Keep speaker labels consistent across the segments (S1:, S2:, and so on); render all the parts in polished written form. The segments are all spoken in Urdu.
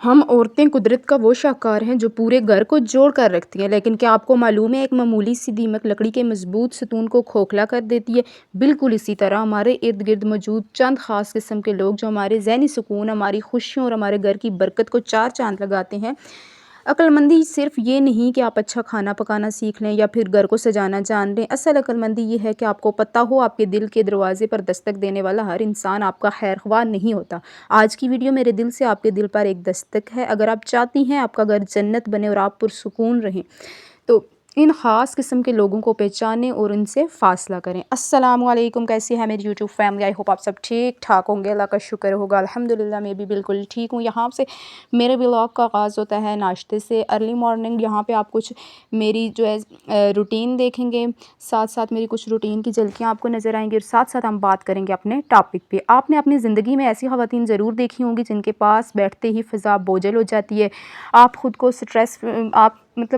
S1: ہم عورتیں قدرت کا وہ شاہکار ہیں جو پورے گھر کو جوڑ کر رکھتی ہیں، لیکن کیا آپ کو معلوم ہے ایک معمولی سی دیمک لکڑی کے مضبوط ستون کو کھوکھلا کر دیتی ہے؟ بالکل اسی طرح ہمارے ارد گرد موجود چند خاص قسم کے لوگ جو ہمارے ذہنی سکون، ہماری خوشیوں اور ہمارے گھر کی برکت کو چار چاند لگاتے ہیں۔ عقل مندی صرف یہ نہیں کہ آپ اچھا کھانا پکانا سیکھ لیں یا پھر گھر کو سجانا جان لیں، اصل عقل مندی یہ ہے کہ آپ کو پتہ ہو آپ کے دل کے دروازے پر دستک دینے والا ہر انسان آپ کا خیر خواہ نہیں ہوتا۔ آج کی ویڈیو میرے دل سے آپ کے دل پر ایک دستک ہے۔ اگر آپ چاہتی ہیں آپ کا گھر جنت بنے اور آپ پرسکون رہیں تو ان خاص قسم کے لوگوں کو پہچانیں اور ان سے فاصلہ کریں۔ السلام علیکم، کیسی ہے میری یوٹیوب فیملی؟ آئی ہوپ آپ سب ٹھیک ٹھاک ہوں گے، اللہ کا شکر ہوگا، الحمدللہ میں بھی بالکل ٹھیک ہوں۔ یہاں سے میرے ولاگ کا آغاز ہوتا ہے ناشتے سے، ارلی مارننگ۔ یہاں پہ آپ کچھ میری جو ہے روٹین دیکھیں گے، ساتھ ساتھ میری کچھ روٹین کی جھلکیاں آپ کو نظر آئیں گی، اور ساتھ ساتھ ہم بات کریں گے اپنے ٹاپک پہ۔ آپ نے اپنی زندگی میں ایسی خواتین ضرور دیکھی ہوں گی جن کے پاس بیٹھتے ہی فضا بوجھل ہو جاتی ہے، آپ خود کو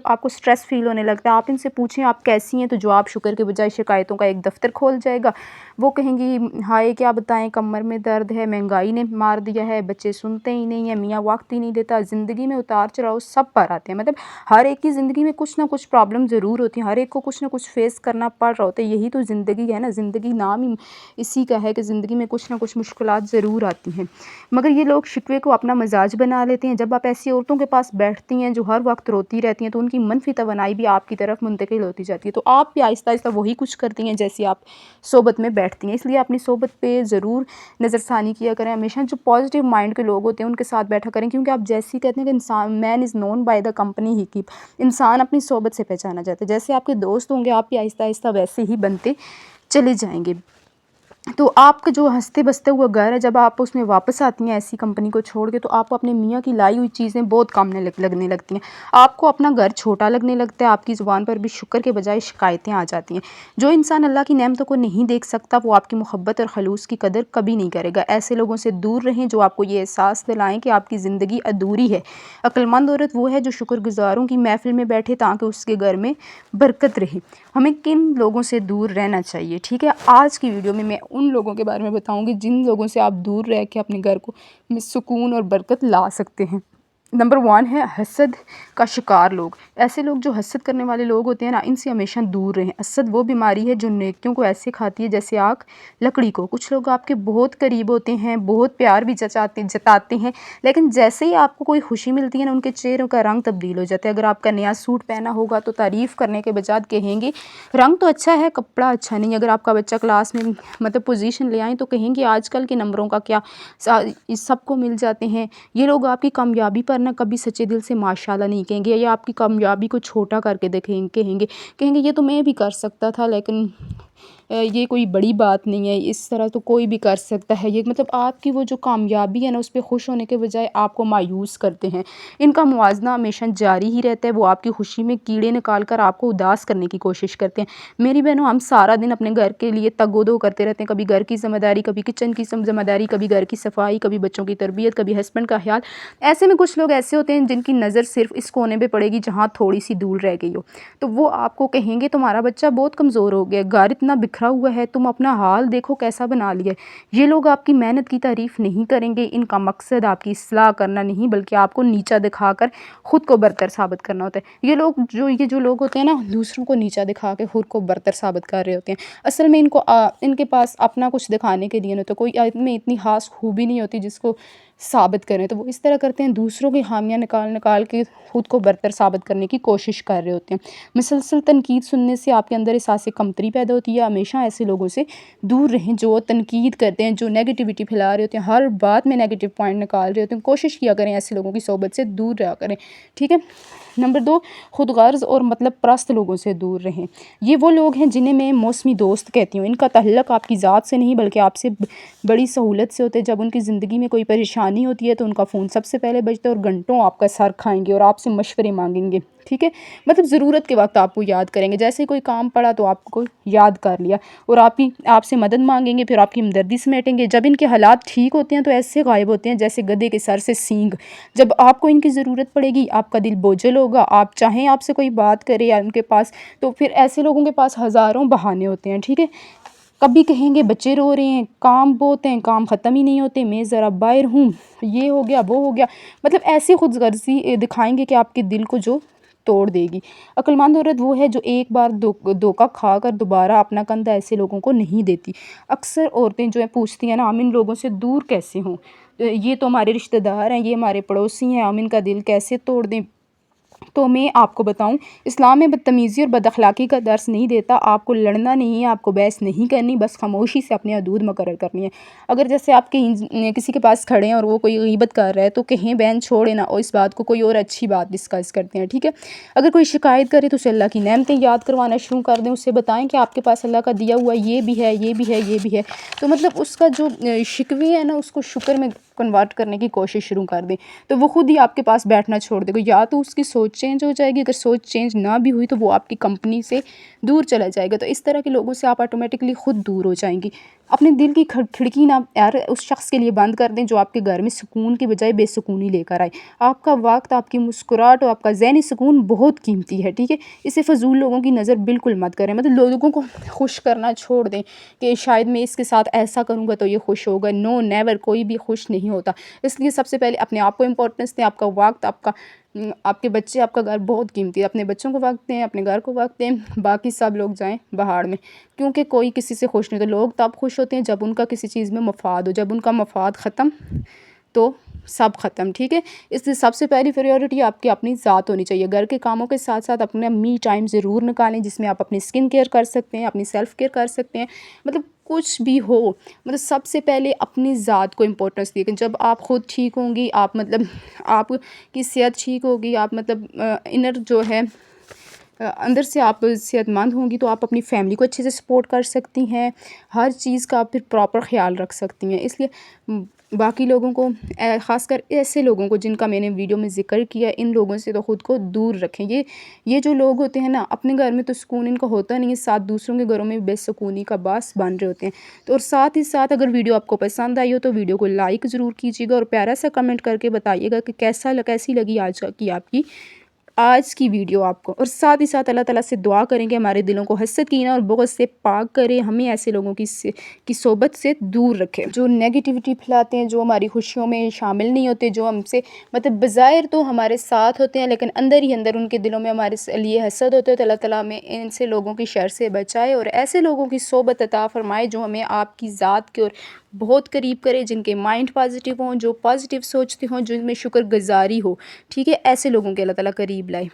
S1: آپ کو سٹریس فیل ہونے لگتا ہے۔ آپ ان سے پوچھیں آپ کیسی ہیں تو جواب شکر کے بجائے شکایتوں کا ایک دفتر کھول جائے گا۔ وہ کہیں گی ہائے کیا بتائیں، کمر میں درد ہے، مہنگائی نے مار دیا ہے، بچے سنتے ہی نہیں ہیں، میاں وقت ہی نہیں دیتا۔ زندگی میں اتار چڑھاؤ سب پر آتے ہیں، مطلب ہر ایک کی زندگی میں کچھ نہ کچھ پرابلم ضرور ہوتی ہیں، ہر ایک کو کچھ نہ کچھ فیس کرنا پڑ رہا ہوتا ہے۔ یہی تو زندگی ہے نا، زندگی نام ہی اسی کا ہے کہ زندگی میں کچھ نہ کچھ مشکلات ضرور آتی ہیں، مگر یہ لوگ شکوے کو اپنا مزاج بنا لیتے ہیں۔ جب آپ ایسی عورتوں کے پاس بیٹھتی ہیں جو ہر وقت روتی رہتی ہیں تو ان کی منفی توانائی بھی آپ کی طرف منتقل ہوتی جاتی ہے، تو آپ بھی آہستہ آہستہ وہی کچھ کرتی ہیں جیسے آپ صحبت میں بیٹھتی ہیں۔ اس لیے اپنی صحبت پہ ضرور نظر ثانی کیا کریں، ہمیشہ جو پازیٹیو مائنڈ کے لوگ ہوتے ہیں ان کے ساتھ بیٹھا کریں، کیونکہ آپ جیسے کہتے ہیں کہ انسان man is known by the company he keep, انسان اپنی صحبت سے پہچانا جاتا ہے۔ جیسے آپ کے دوست ہوں گے آپ بھی آہستہ آہستہ ویسے ہی بنتے چلے جائیں گے۔ تو آپ کا جو ہنستے بستے ہوا گھر ہے، جب آپ اس میں واپس آتی ہیں ایسی کمپنی کو چھوڑ کے، تو آپ کو اپنے میاں کی لائی ہوئی چیزیں بہت کم لگنے لگتی ہیں، آپ کو اپنا گھر چھوٹا لگنے لگتا ہے، آپ کی زبان پر بھی شکر کے بجائے شکایتیں آ جاتی ہیں۔ جو انسان اللہ کی نعمتوں کو نہیں دیکھ سکتا وہ آپ کی محبت اور خلوص کی قدر کبھی نہیں کرے گا۔ ایسے لوگوں سے دور رہیں جو آپ کو یہ احساس دلائیں کہ آپ کی زندگی ادھوری ہے۔ عقل مند عورت وہ ہے جو شکر گزاروں کی محفل میں بیٹھے تاکہ اس کے گھر میں برکت رہے۔ ہمیں کن لوگوں سے دور رہنا چاہیے؟ ٹھیک ہے، آج کی ویڈیو میں ان لوگوں کے بارے میں بتاؤں گی جن لوگوں سے آپ دور رہ کے اپنے گھر کو میں سکون اور برکت لا سکتے ہیں۔ نمبر 1 ہے حسد کا شکار لوگ۔ ایسے لوگ جو حسد کرنے والے لوگ ہوتے ہیں نا، ان سے ہمیشہ دور رہیں۔ حسد وہ بیماری ہے جو نیکیوں کو ایسے کھاتی ہے جیسے آگ لکڑی کو۔ کچھ لوگ آپ کے بہت قریب ہوتے ہیں، بہت پیار بھی جتاتے ہیں، لیکن جیسے ہی آپ کو کوئی خوشی ملتی ہے نا، ان کے چہروں کا رنگ تبدیل ہو جاتا ہے۔ اگر آپ کا نیا سوٹ پہنا ہوگا تو تعریف کرنے کے بجائے کہیں گے رنگ تو اچھا ہے، کپڑا اچھا نہیں۔ اگر آپ کا بچہ کلاس میں مطلب پوزیشن لے آئیں تو کہیں گے آج کل کے نمبروں کا کیا، سب کو مل جاتے ہیں۔ یہ لوگ آپ کی کامیابی پر نہ کبھی سچے دل سے ماشاءاللہ نہیں کہیں گے، یا آپ کی کامیابی کو چھوٹا کر کے کہیں گے یہ تو میں بھی کر سکتا تھا، لیکن یہ کوئی بڑی بات نہیں ہے، اس طرح تو کوئی بھی کر سکتا ہے۔ یہ مطلب آپ کی وہ جو کامیابی ہے نا اس پہ خوش ہونے کے بجائے آپ کو مایوس کرتے ہیں۔ ان کا موازنہ ہمیشہ جاری ہی رہتا ہے، وہ آپ کی خوشی میں کیڑے نکال کر آپ کو اداس کرنے کی کوشش کرتے ہیں۔ میری بہنوں، ہم سارا دن اپنے گھر کے لیے تگ و دو کرتے رہتے ہیں، کبھی گھر کی ذمہ داری، کبھی کچن کی ذمہ داری، کبھی گھر کی صفائی، کبھی بچوں کی تربیت، کبھی ہسبینڈ کا خیال۔ ایسے میں کچھ لوگ ایسے ہوتے ہیں جن کی نظر صرف اس کونے پہ پڑے گی جہاں تھوڑی سی دور رہ گئی ہو، تو وہ آپ کو کہیں گے تمہارا بچہ بہت کمزور ہو گیا، گھر اتنا بکھرا ہوا ہے، تم اپنا حال دیکھو کیسا بنا لیا ہے۔ یہ لوگ آپ کی محنت کی تعریف نہیں کریں گے، ان کا مقصد آپ کی اصلاح کرنا نہیں بلکہ آپ کو نیچا دکھا کر خود کو برتر ثابت کرنا ہوتا ہے۔ یہ جو لوگ ہوتے ہیں نا، دوسروں کو نیچا دکھا کے خود کو برتر ثابت کر رہے ہوتے ہیں، اصل میں ان کے پاس اپنا کچھ دکھانے کے لیے نہیں ہوتا، کوئی میں اتنی خاص خوبی نہیں ہوتی جس کو ثابت کریں، تو وہ اس طرح کرتے ہیں، دوسروں کی خامیاں نکال کے خود کو برتر ثابت کرنے کی کوشش کر رہے ہوتے ہیں۔ مسلسل تنقید سننے سے آپ کے اندر احساس کمتری پیدا ہوتی ہے۔ ہمیشہ ایسے لوگوں سے دور رہیں جو تنقید کرتے ہیں، جو نیگیٹیوٹی پھیلا رہے ہوتے ہیں، ہر بات میں نیگیٹیو پوائنٹ نکال رہے ہوتے ہیں۔ کوشش کیا کریں ایسے لوگوں کی صحبت سے دور رہا کریں، ٹھیک ہے۔ نمبر 2، خود غرض اور مطلب پرست لوگوں سے دور رہیں۔ یہ وہ لوگ ہیں جنہیں میں موسمی دوست کہتی ہوں۔ ان کا تعلق آپ کی ذات سے نہیں بلکہ آپ سے بڑی سہولت سے ہوتے ہیں۔ جب ان کی زندگی میں کوئی پریشانی ہوتی ہے تو ان کا فون سب سے پہلے بجتا ہے اور گھنٹوں آپ کا سر کھائیں گے اور آپ سے مشورے مانگیں گے، ٹھیک ہے۔ مطلب ضرورت کے وقت آپ کو یاد کریں گے، جیسے کوئی کام پڑا تو آپ کو یاد کر لیا، اور آپ سے مدد مانگیں گے، پھر آپ کی ہمدردی سمیٹیں گے۔ جب ان کے حالات ٹھیک ہوتے ہیں تو ایسے غائب ہوتے ہیں جیسے گدھے کے سر سے سینگ۔ جب آپ کو ان کی ضرورت پڑے گی آپ کا دل بوجھل ہوگا، آپ چاہیں آپ سے کوئی بات کرے یا ان کے پاس، تو پھر ایسے لوگوں کے پاس ہزاروں بہانے ہوتے ہیں، ٹھیک ہے۔ کبھی کہیں گے بچے رو رہے ہیں، کام بہت ہیں، کام ختم ہی نہیں ہوتے، میں ذرا باہر ہوں، یہ ہو گیا وہ ہو گیا، مطلب ایسی خود غرضی دکھائیں گے کہ آپ کے دل کو جو توڑ دے گی۔ عقل مند عورت وہ ہے جو ایک بار دھوکہ کھا کر دوبارہ اپنا کندھا ایسے لوگوں کو نہیں دیتی۔ اکثر عورتیں جو ہیں پوچھتی ہیں نا، ہم ان لوگوں سے دور کیسے ہوں، یہ تو ہمارے رشتہ دار ہیں، یہ ہمارے پڑوسی ہیں، ہم ان کا دل کیسے توڑ دیں؟ تو میں آپ کو بتاؤں، اسلام میں بدتمیزی اور بد اخلاقی کا درس نہیں دیتا۔ آپ کو لڑنا نہیں ہے، آپ کو بحث نہیں کرنی، بس خاموشی سے اپنی حدود مقرر کرنی ہے۔ اگر جیسے آپ کسی کے پاس کھڑے ہیں اور وہ کوئی غیبت کر رہا ہے تو کہیں بہن چھوڑے نا، اور اس بات کو کوئی اور اچھی بات ڈسکس کرتے ہیں، ٹھیک ہے۔ اگر کوئی شکایت کرے تو اسے اللہ کی نعمتیں یاد کروانا شروع کر دیں، اسے بتائیں کہ آپ کے پاس اللہ کا دیا ہوا یہ بھی ہے، یہ بھی ہے، یہ بھی ہے، تو مطلب اس کا جو شکوے ہے نا، اس کو شکر میں کنورٹ کرنے کی کوشش شروع کر دیں، تو وہ خود ہی آپ کے پاس بیٹھنا چھوڑ دے گا۔ یا تو اس کی سوچ چینج ہو جائے گی، اگر سوچ چینج نہ بھی ہوئی تو وہ آپ کی کمپنی سے دور چلا جائے گا۔ تو اس طرح کے لوگوں سے آپ آٹومیٹکلی خود دور ہو جائیں گی۔ اپنے دل کی کھڑکی نہ یار اس شخص کے لیے بند کر دیں جو آپ کے گھر میں سکون کی بجائے بے سکونی لے کر آئے۔ آپ کا وقت، آپ کی مسکراہٹ اور آپ کا ذہنی سکون بہت قیمتی ہے، ٹھیک ہے۔ اسے فضول لوگوں کی نظر بالکل مت کریں، مطلب لوگوں کو خوش کرنا چھوڑ دیں کہ شاید میں اس کے ساتھ ایسا کروں گا تو یہ خوش ہوگا۔ نو نیور، کوئی بھی خوش نہیں ہوتا۔ اس لیے سب سے پہلے اپنے آپ کو امپورٹنس دیں، آپ کا وقت، آپ کے بچے، آپ کا گھر بہت قیمتی ہے، اپنے بچوں کو وقت دیں، اپنے گھر کو وقت دیں، باقی سب لوگ جائیں بہاڑ میں، کیونکہ کوئی کسی سے خوش نہیں ہوتا۔ لوگ تب خوش ہوتے ہیں جب ان کا کسی چیز میں مفاد ہو، جب ان کا مفاد ختم تو سب ختم، ٹھیک ہے۔ اس لیے سب سے پہلی پریورٹی آپ کی اپنی ذات ہونی چاہیے۔ گھر کے کاموں کے ساتھ ساتھ اپنا می ٹائم ضرور نکالیں جس میں آپ اپنی اسکن کیئر کر سکتے ہیں، اپنی سیلف کیئر کر سکتے ہیں، مطلب کچھ بھی ہو، مطلب سب سے پہلے اپنی ذات کو امپورٹنس دیں کہ جب آپ خود ٹھیک ہوں گی، آپ مطلب آپ کی صحت ٹھیک ہوگی، آپ مطلب انر جو ہے اندر سے آپ صحت مند ہوں گی تو آپ اپنی فیملی کو اچھے سے سپورٹ کر سکتی ہیں، ہر چیز کا آپ پھر پراپر خیال رکھ سکتی ہیں۔ اس لیے باقی لوگوں کو، خاص کر ایسے لوگوں کو جن کا میں نے ویڈیو میں ذکر کیا، ان لوگوں سے تو خود کو دور رکھیں۔ یہ جو لوگ ہوتے ہیں نا، اپنے گھر میں تو سکون ان کا ہوتا نہیں ہے، ساتھ دوسروں کے گھروں میں بے سکونی کا باعث بن رہے ہوتے ہیں۔ تو اور ساتھ ہی ساتھ اگر ویڈیو آپ کو پسند آئی ہو تو ویڈیو کو لائک ضرور کیجیے گا اور پیارا سا کمنٹ کر کے بتائیے گا کہ کیسی لگی آج کی ویڈیو آپ کو۔ اور ساتھ ہی ساتھ اللہ تعالیٰ سے دعا کریں کہ ہمارے دلوں کو حسد کینہ اور بغض سے پاک کرے، ہمیں ایسے لوگوں کی صحبت سے دور رکھے جو نیگیٹیوٹی پھیلاتے ہیں، جو ہماری خوشیوں میں شامل نہیں ہوتے، جو ہم سے مطلب بظاہر تو ہمارے ساتھ ہوتے ہیں لیکن اندر ہی اندر ان کے دلوں میں ہمارے لیے حسد ہوتے ہیں۔ تو اللہ تعالیٰ ہمیں ان سے لوگوں کی شر سے بچائے اور ایسے لوگوں کی صحبت عطا فرمائے جو ہمیں آپ کی ذات کی اور بہت قریب کرے، جن کے مائنڈ پازیٹیو ہوں، جو پازیٹیو سوچتے ہوں، جن میں شکر گزاری ہو، ٹھیک ہے۔ ایسے لوگوں کے اللہ تعالیٰ قریب لائے۔